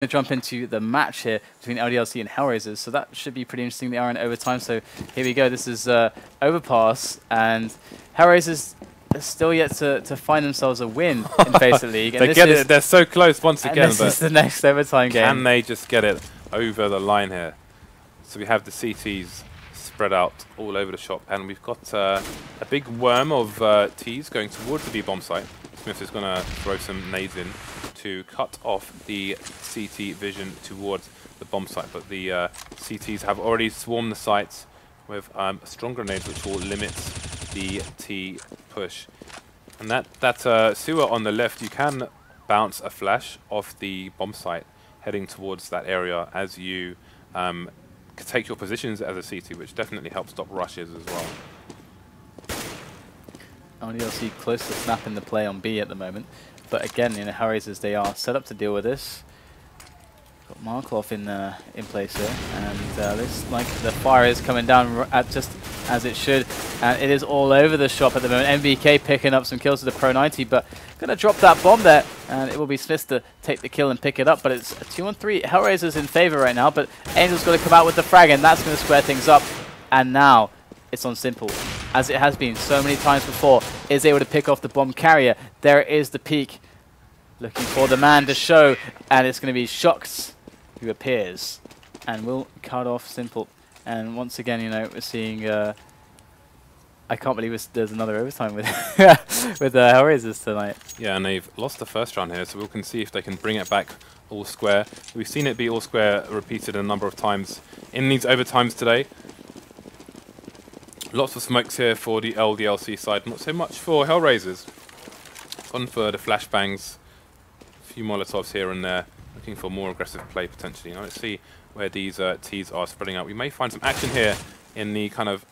to jump into the match here between LDLC and HellRaisers, so that should be pretty interesting. They are in overtime, so here we go. This is overpass, and HellRaisers are still yet to find themselves a win in FACEIT League. And they get it. They're so close once again. This is the next overtime game. Can they just get it over the line here? So we have the CTs spread out all over the shop, and we've got a big worm of Ts going towards the B-bomb site. SmithZz is going to throw some nades in to cut off the CT vision towards the bomb site, but the CTs have already swarmed the sites with strong grenades which will limit the T push. And that sewer on the left, you can bounce a flash off the bomb site heading towards that area as you take your positions as a CT, which definitely helps stop rushes as well. LDLC close to snapping the play on B at the moment, but again, you know, HellRaisers, they are set up to deal with this. Got Markelov in place here, and looks like the fire is coming down at just as it should, and it is all over the shop at the moment. NBK picking up some kills with the Pro 90, but gonna drop that bomb there, and it will be SmithZz to take the kill and pick it up. But it's a 2-on-3. HellRaisers in favor right now, but Angel's got to come out with the frag, and that's gonna square things up. And now it's on Simple, as it has been so many times before, is able to pick off the bomb carrier. There is the peak, looking for the man to show, and it's going to be shox who appears and will cut off Simple. And once again, you know, we're seeing, I can't believe there's another overtime with with HellRaisers tonight. Yeah, and they've lost the first round here, so we can see if they can bring it back all square. We've seen it be all square repeated a number of times in these overtimes today. Lots of smokes here for the LDLC side, not so much for HellRaisers. Gone for the flashbangs, a few Molotovs here and there, looking for more aggressive play potentially. Now let's see where these Ts are spreading out. We may find some action here in the kind of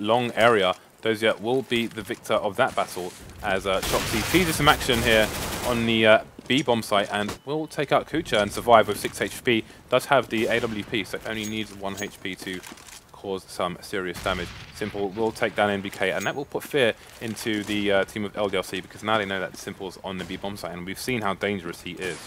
long area. Dosia will be the victor of that battle as shox teases some action here on the B-bomb site and will take out Kucher and survive with 6 HP. Does have the AWP, so only needs 1 HP to cause some serious damage. Simple will take down NBK, and that will put fear into the team of LDLC, because now they know that Simple's on the B-bomb site, and we've seen how dangerous he is.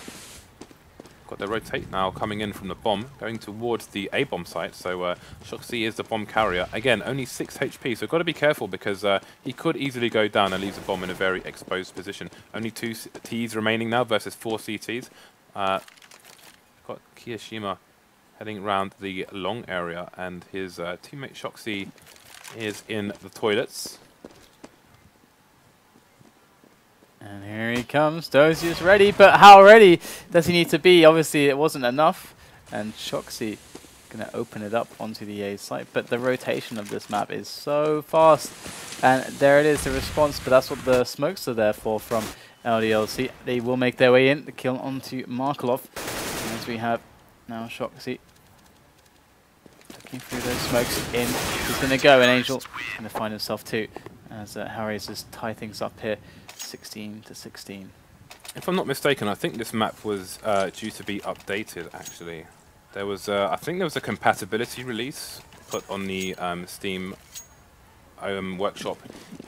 Got the rotate now coming in from the bomb, going towards the A-bomb site, so shox is the bomb carrier. Again, only 6 HP, so got to be careful, because he could easily go down and leave the bomb in a very exposed position. Only 2 Ts remaining now versus 4 CTs. Got kioShiMa heading around the long area, and his teammate shox is in the toilets. And here he comes. Dosia's ready, but how ready does he need to be? Obviously, it wasn't enough, and shox gonna open it up onto the A site. But the rotation of this map is so fast, and there it is, the response. But that's what the smokes are there for from LDLC. They will make their way in. The kill onto Markelov, as we have now shox looking through those smokes in. He's going to go, and Angel going to find himself too, as HellRaisers tie things up here, 16-16. If I'm not mistaken, I think this map was due to be updated. Actually, there was I think there was a compatibility release put on the Steam workshop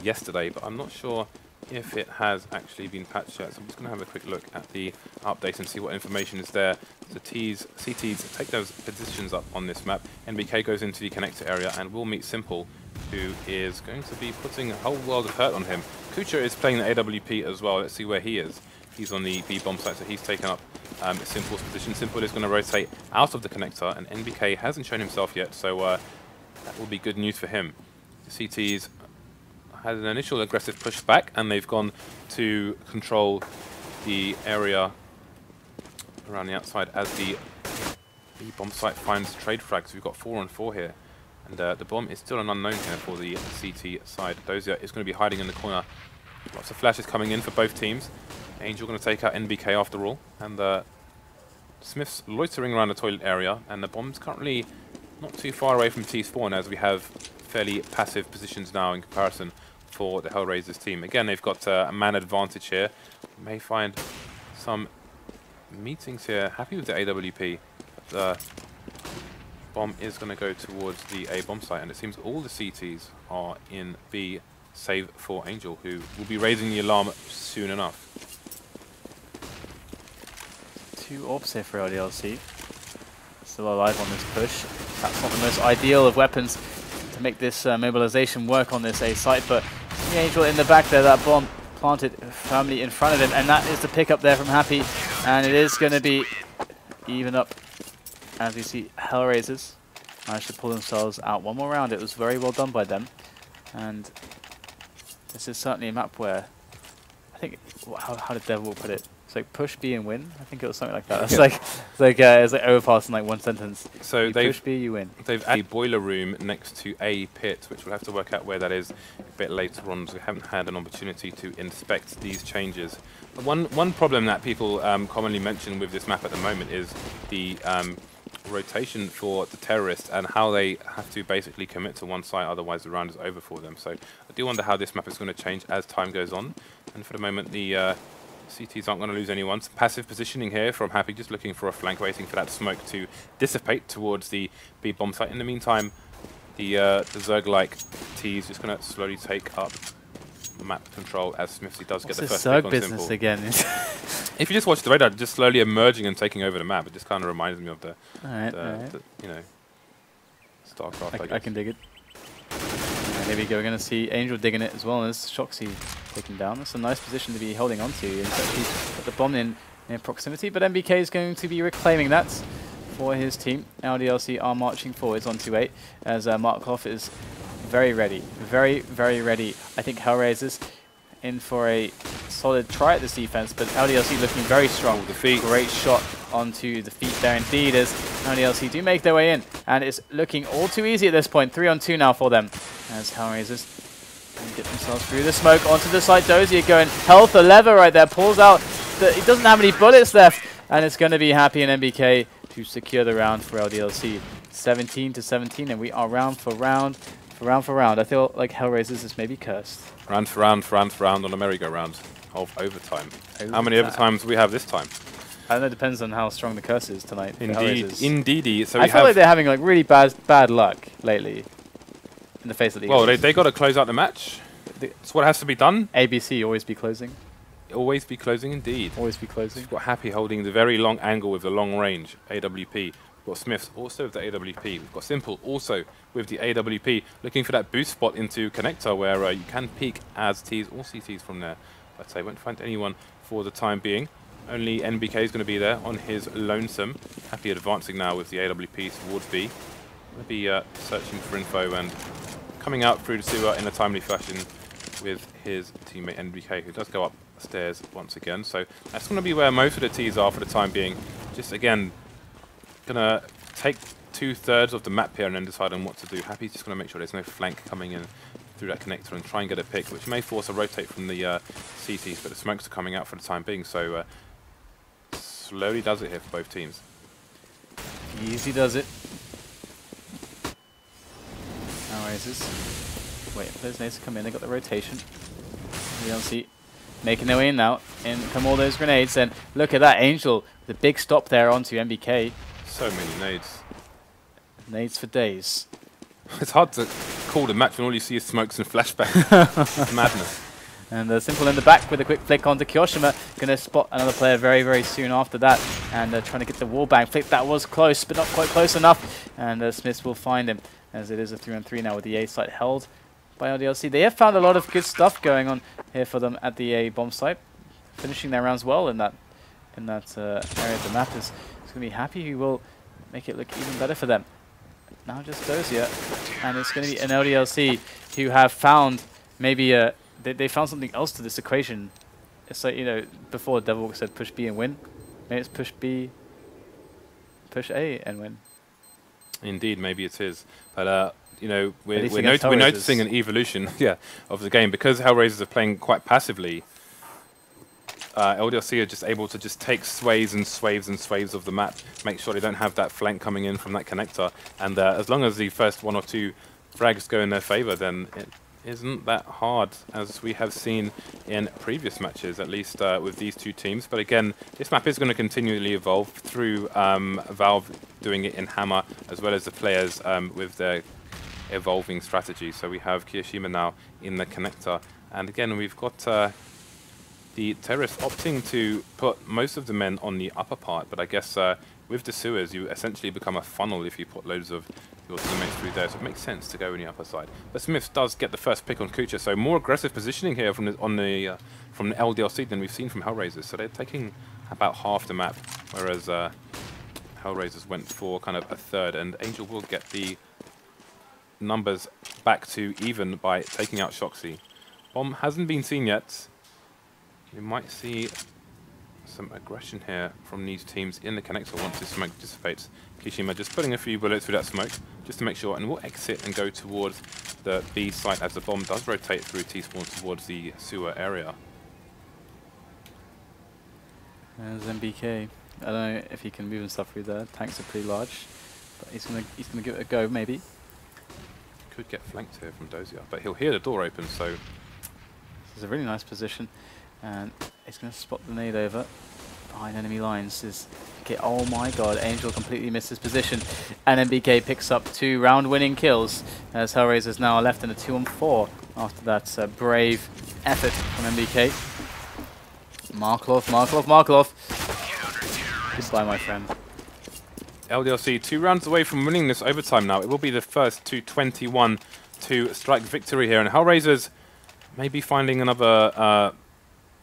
yesterday, but I'm not sure if it has actually been patched yet. So I'm just going to have a quick look at the update and see what information is there. The CTs take those positions up on this map. NBK goes into the connector area and will meet Simple, who is going to be putting a whole world of hurt on him. Kucher is playing the AWP as well. Let's see where he is. He's on the B-bomb site, so he's taken up Simple's position. Simple is going to rotate out of the connector, and NBK hasn't shown himself yet, so that will be good news for him. The CTs had an initial aggressive push back, and they've gone to control the area around the outside as the B-bomb site finds trade frags. We've got 4-on-4 here, and the bomb is still an unknown here for the CT side. Dosia is going to be hiding in the corner. Lots of flashes coming in for both teams. Angel going to take out NBK after all, and SmithZz loitering around the toilet area, and the bomb's currently not too far away from T spawn, as we have fairly passive positions now in comparison for the HellRaisers team. Again, they've got a man advantage here. May find some meetings here. Happy with the AWP. But the bomb is going to go towards the A bomb site, and it seems all the CTs are in B, save for Angel, who will be raising the alarm soon enough. 2 orbs here for LDLC. Still alive on this push. That's not the most ideal of weapons to make this mobilization work on this A site, but the Angel in the back there, that bomb planted firmly in front of him, and that is the pick up there from Happy, and it is going to be even up as we see HellRaisers managed to pull themselves out one more round. It was very well done by them, and this is certainly a map where I think, how did Devil put it? It's like push B and win. I think it was something like that. It's like overpass in like one sentence. So you push B, you win. They've added a boiler room next to a pit, which we'll have to work out where that is a bit later on, so we haven't had an opportunity to inspect these changes. One problem that people commonly mention with this map at the moment is the rotation for the terrorists and how they have to basically commit to one site, otherwise the round is over for them. So I do wonder how this map is going to change as time goes on. And for the moment, the CTs aren't going to lose anyone. Some passive positioning here from Happy, just looking for a flank, waiting for that smoke to dissipate towards the B bomb site. In the meantime, the Zerg-like T is just going to slowly take up map control as SmithZz does get the first pick on business Simple. again? If you just watch the radar, just slowly emerging and taking over the map, it just kind of reminds me of the, you know, StarCraft. I can dig it. And here we go. We're going to see Angel digging it as well as shoxy taken down. That's a nice position to be holding on to. And actually put the bomb in proximity, but NBK is going to be reclaiming that for his team. LDLC are marching forwards on 2-8 as Markelov is very ready. Very, very ready. I think HellRaisers in for a solid try at this defense, but LDLC looking very strong. The feet. Great shot onto the feet there indeed as LDLC do make their way in, and it's looking all too easy at this point. 3-on-2 now for them as HellRaisers get themselves through the smoke onto the side. Dosia going health a lever right there, pulls out. He doesn't have any bullets left, and it's going to be Happy and NBK to secure the round for LDLC. 17-17, and we are round for round. I feel like HellRaisers is maybe cursed. Round for round on a merry-go-round of overtime. How many overtimes do we have this time? I don't know, it depends on how strong the curse is tonight. Indeedy. So I feel like they're having like really bad luck lately in the face of the Well, they got to close out the match. That's what has to be done. ABC, always be closing. Always be closing indeed. Always be closing. We've got Happy holding the very long angle with the long range, AWP. We've got SmithZz also with the AWP. We've got Simple also with the AWP, looking for that boost spot into connector where you can peek as Ts or CTs from there. But I won't find anyone for the time being. Only NBK is going to be there on his lonesome. Happy advancing now with the AWP towards B. Going to be searching for info and coming out through the sewer in a timely fashion with his teammate NBK, who does go upstairs once again. So that's going to be where most of the Ts are for the time being. Just again, gonna take 2/3 of the map here and then decide on what to do. Happy's just gonna make sure there's no flank coming in through that connector and try and get a pick, which may force a rotate from the CTs, but the smokes are coming out for the time being, so slowly does it here for both teams. Easy does it. HellRaisers waiting for those nades to come in. They got the rotation. LDLC making their way in now. In come all those grenades, and look at that Angel, the big stop there onto NBK. So many nades. Nades for days. It's hard to call the match when all you see is smokes and flashbacks. Madness. And Simple in the back with a quick flick onto kioShiMa. Going to spot another player very, very soon after that. And trying to get the wallbang flick. That was close, but not quite close enough. And SmithZz will find him, as it is a 3-on-3 now with the A site held by LDLC. They have found a lot of good stuff going on here for them at the A bomb site. Finishing their rounds well in that area of the map. Is going to be Happy, who will make it look even better for them. Now just Dosia, and it's going to be an LDLC who have found maybe they found something else to this equation. It's like, you know, before Devil said push B and win. Maybe it's push B, push A and win. Indeed, maybe it is. But you know, we're noticing an evolution, of the game because HellRaisers are playing quite passively. LDLC are just able to just take sways and sways and sways of the map, make sure they don't have that flank coming in from that connector, and as long as the first 1 or 2 frags go in their favor, then it isn't that hard, as we have seen in previous matches, at least with these two teams. But again, this map is going to continually evolve through Valve doing it in Hammer, as well as the players with their evolving strategy. So we have kioShiMa now in the connector, and again we've got The terrorists opting to put most of the men on the upper part, but I guess with the sewers, you essentially become a funnel if you put loads of your teammates through there, so it makes sense to go on the upper side. But SmithZz does get the first pick on Kucher, so more aggressive positioning here from the LDLC than we've seen from HellRaisers. So they're taking about half the map, whereas HellRaisers went for kind of a third, and Angel will get the numbers back to even by taking out shoxy. Bomb hasn't been seen yet. We might see some aggression here from these teams in the connector once this smoke dissipates. kioShiMa just putting a few bullets through that smoke just to make sure, and we'll exit and go towards the B site as the bomb does rotate through T-spawn towards the sewer area. There's NBK. I don't know if he can move and stuff through there. Tanks are pretty large, but he's gonna give it a go maybe. Could get flanked here from Dosia, but he'll hear the door open, so This is a really nice position, and he's gonna spot the nade over behind enemy lines. Okay, oh my god, Angel completely missed his position, and NBK picks up 2 round-winning kills as HellRaisers now are left in a 2-on-4 after that brave effort from NBK. Markelov. Goodbye, my friend. LDLC 2 rounds away from winning this overtime now. It will be the first 2-21 to strike victory here, and HellRaisers may be finding another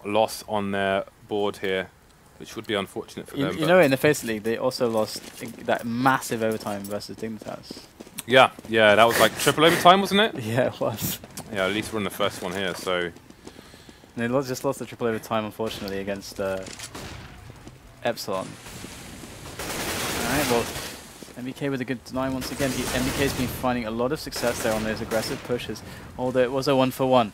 loss on their board here, which would be unfortunate for them. You know, in the FACEIT League, they also lost that massive overtime versus Dignitas. Yeah, that was like triple overtime, wasn't it? Yeah, it was. Yeah, at least we're in the first one here, so... And they just lost the triple overtime, unfortunately, against Epsilon. Alright, well, NBK with a good deny once again. NBK's been finding a lot of success there on those aggressive pushes, although it was a 1-for-1.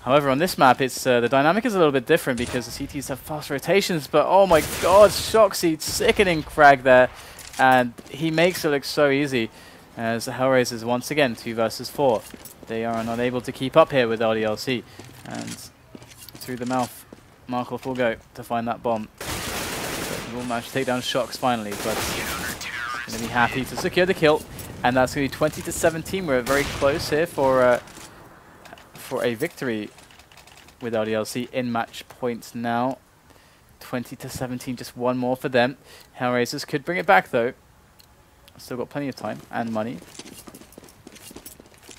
However, on this map, it's the dynamic is a little bit different because the CTs have fast rotations, but oh my god, shoxy, sickening frag there, and he makes it look so easy as the HellRaisers once again 2 versus 4. They are not able to keep up here with LDLC, and through the mouth, Markelov will go to find that bomb. He will manage to take down shox finally, but he's going to be happy to secure the kill, and that's going to be 20-17. We're very close here for a victory with LDLC in match points now. 20-17, just one more for them. HellRaisers could bring it back though. Still got plenty of time and money.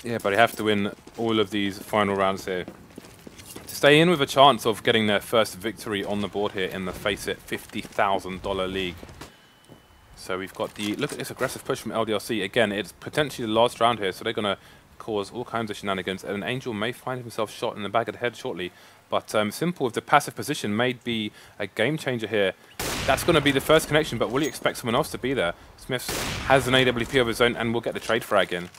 Yeah, but they have to win all of these final rounds here to stay in with a chance of getting their first victory on the board here in the FACEIT $50,000 league. So we've got the, look at this aggressive push from LDLC. Again, it's potentially the last round here, so they're going to cause all kinds of shenanigans, and Angel may find himself shot in the back of the head shortly. But Simple with the passive position may be a game changer here. That's going to be the first connection, but will he expect someone else to be there? SmithZz has an AWP of his own and will get the trade frag in.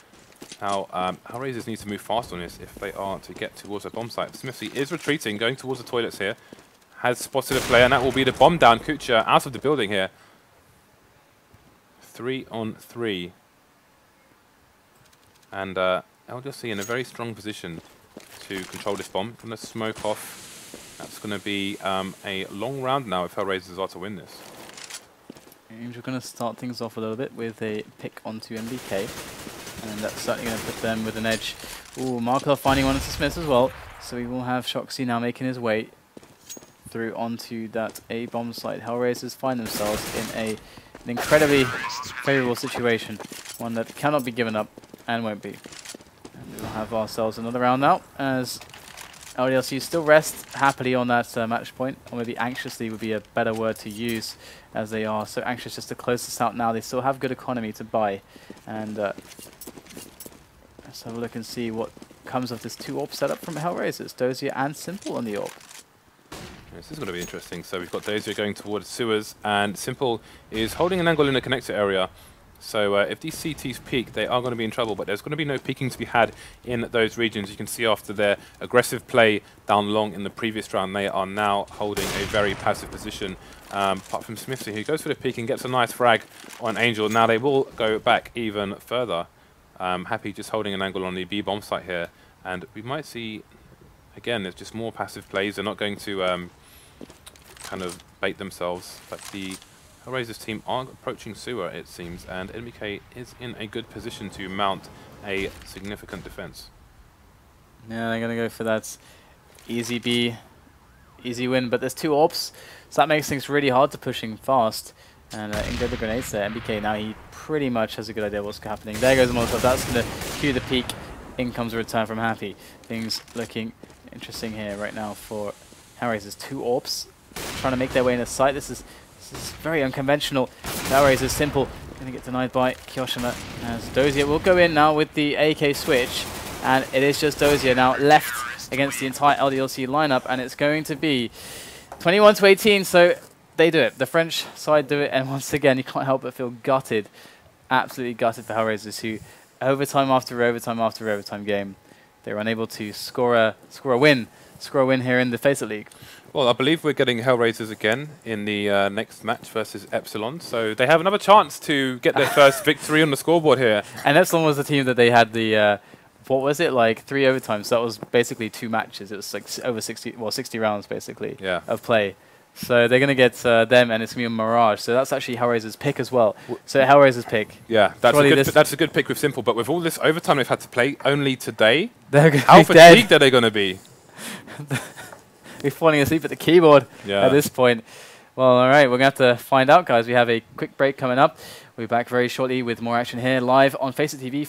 Now, HellRaisers need to move fast on this if they are to get towards a bomb site. SmithZz is retreating, going towards the toilets here. Has spotted a player, and that will be the bomb down. Kucher out of the building here. 3-on-3. And LDLC in a very strong position to control this bomb. Going to smoke off. That's going to be a long round now if HellRaisers are to win this. Angel going to start things off a little bit with a pick onto NBK, and that's certainly going to put them with an edge. Ooh, Markelov finding one into SmithZz as well, so we will have shoxy now making his way through onto that A bomb site. HellRaisers find themselves in an incredibly favorable situation, one that cannot be given up and won't be. And we'll have ourselves another round now as LDLC still rest happily on that match point, or maybe anxiously would be a better word to use, as they are so anxious just to close this out now. They still have good economy to buy, and let's have a look and see what comes of this 2-AWP setup from HellRaisers. Dosia and Simple on the AWP. This is going to be interesting. So we've got Dosia going towards sewers, and Simple is holding an angle in the connector area. So if these CTs peek, they are going to be in trouble, but there's going to be no peeking to be had in those regions. You can see after their aggressive play down long in the previous round, they are now holding a very passive position. Apart from SmithZz, who goes for the peek and gets a nice frag on Angel. Now they will go back even further. Happy just holding an angle on the B bomb site here. And we might see, again, there's just more passive plays. They're not going to kind of bait themselves, but the HellRaisers team are approaching sewer, it seems, and NBK is in a good position to mount a significant defense. Yeah, they're going to go for that easy B easy win, but there's 2 AWPs, so that makes things really hard to pushing fast. And in go the grenades there. NBK now, he pretty much has a good idea what's happening. There goes the Molotov. That's going to cue the peak. In comes a return from Happy. Things looking interesting here right now for HellRaisers. 2 AWPs trying to make their way into sight. This is very unconventional. HellRaisers simple. Going to get denied by kioShiMa, as Dosia will go in now with the AK switch. And it is just Dosia now left against the entire LDLC lineup. And it's going to be 21-18. So they do it. The French side do it. And once again, you can't help but feel gutted. Absolutely gutted for HellRaisers, who overtime after overtime after overtime game, they were unable to score a win here in the FACEIT League. Well, I believe we're getting HellRaisers again in the next match versus Epsilon, so they have another chance to get their first victory on the scoreboard here. And Epsilon was the team that they had the what was it, like 3 overtimes? So that was basically 2 matches. It was like over 60 rounds basically of play. So they're going to get them, and it's going to be a Mirage. So that's actually HellRaisers' pick as well. So HellRaisers' pick. Yeah, that's a good pick with Simple. But with all this overtime they've had to play only today, how fatigued are they going to be? Be falling asleep at the keyboard at this point. Well, all right, we're going to have to find out, guys. We have a quick break coming up. We'll be back very shortly with more action here live on FaceitTV.